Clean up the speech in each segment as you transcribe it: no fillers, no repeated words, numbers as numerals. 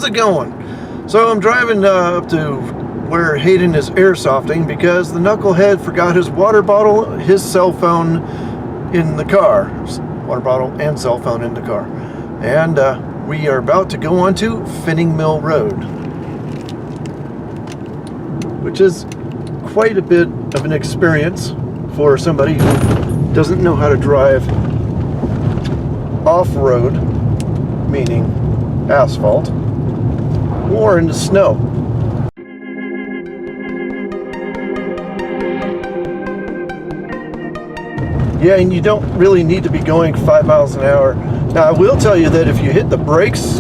it going? So I'm driving up to where Hayden is airsofting because the knucklehead forgot his water bottle, his cell phone in the car. Water bottle and cell phone in the car. And we are about to go on to Finning Mill Road, which is quite a bit of an experience for somebody who doesn't know how to drive off-road, meaning asphalt, or in the snow. Yeah, and you don't really need to be going 5 miles an hour. Now, I will tell you that if you hit the brakes,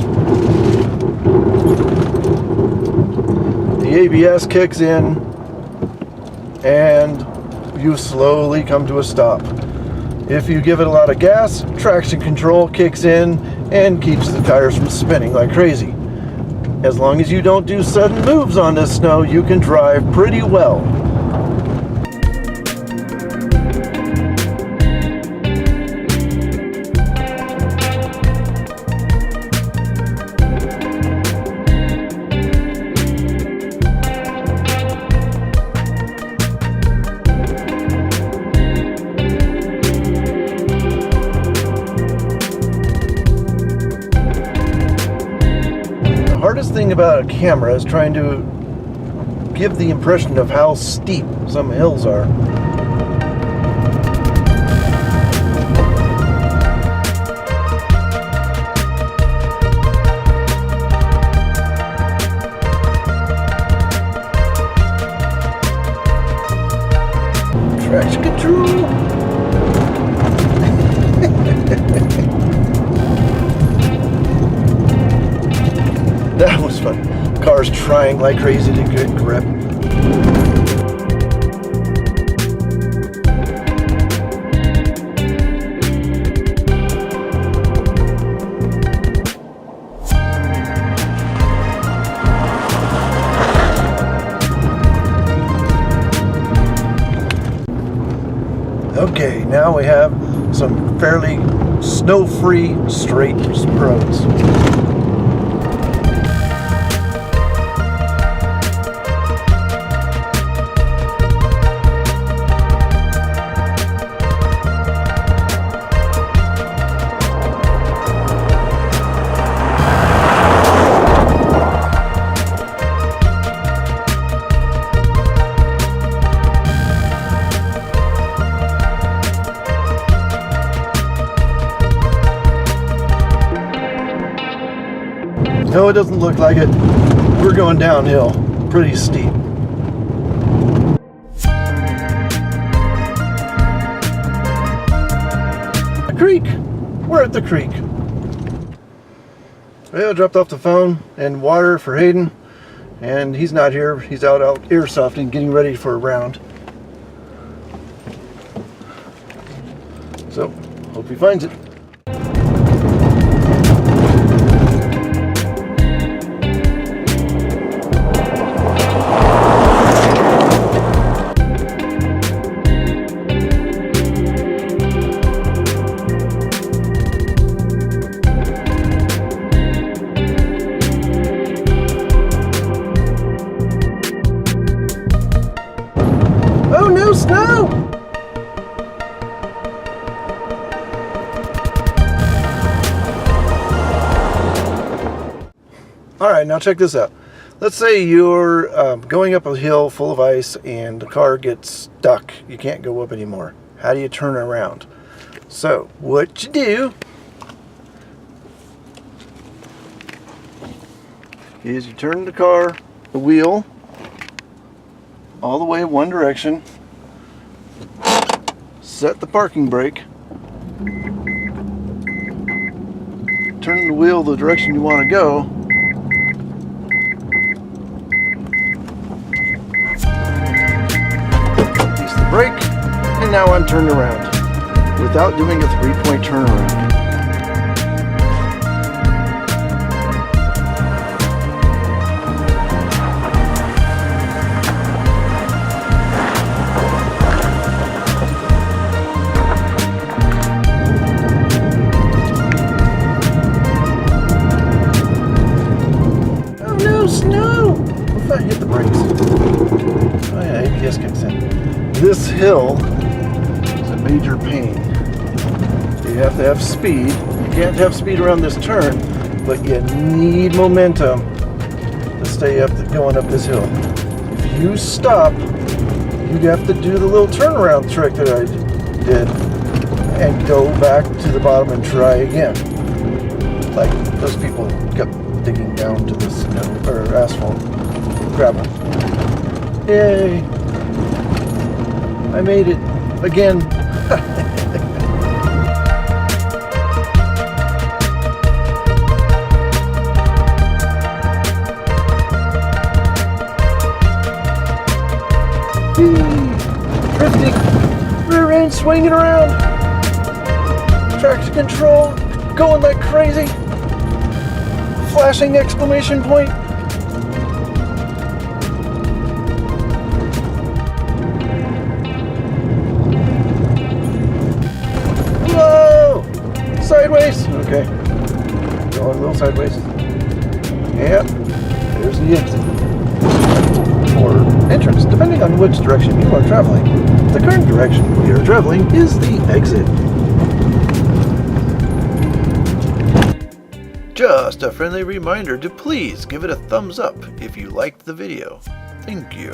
the ABS kicks in and you slowly come to a stop. If you give it a lot of gas, traction control kicks in and keeps the tires from spinning like crazy. As long as you don't do sudden moves on this snow, you can drive pretty well. The hardest thing about a camera is trying to give the impression of how steep some hills are. Traction control. That was fun. Cars trying like crazy to get grip. Okay, now we have some fairly snow-free straight roads. No, it doesn't look like it. We're going downhill, pretty steep. The creek. We're at the creek. Well, I dropped off the phone and water for Hayden, and he's not here. He's out airsofting, getting ready for a round. So, hope he finds it. Oh, no snow! Alright, now check this out. Let's say you're going up a hill full of ice and the car gets stuck. You can't go up anymore. How do you turn around? So, what you do is you turn the wheel, all the way one direction, set the parking brake, turn the wheel the direction you want to go, release the brake, and now I'm turned around without doing a 3-point turnaround. This hill is a major pain. You have to have speed. You can't have speed around this turn, but you need momentum to stay up, going up this hill. If you stop, you'd have to do the little turnaround trick that I did and go back to the bottom and try again. Like those people kept digging down to the snow or asphalt, gravel. Yay! I made it again. Drifting, rear end swinging around, traction control going like crazy, flashing exclamation point. Whoa! Sideways. Okay, going a little sideways. Yep, there's the exit. Or entrance, depending on which direction you are traveling. The current direction we are traveling is the exit. Just a friendly reminder to please give it a thumbs up if you liked the video. Thank you.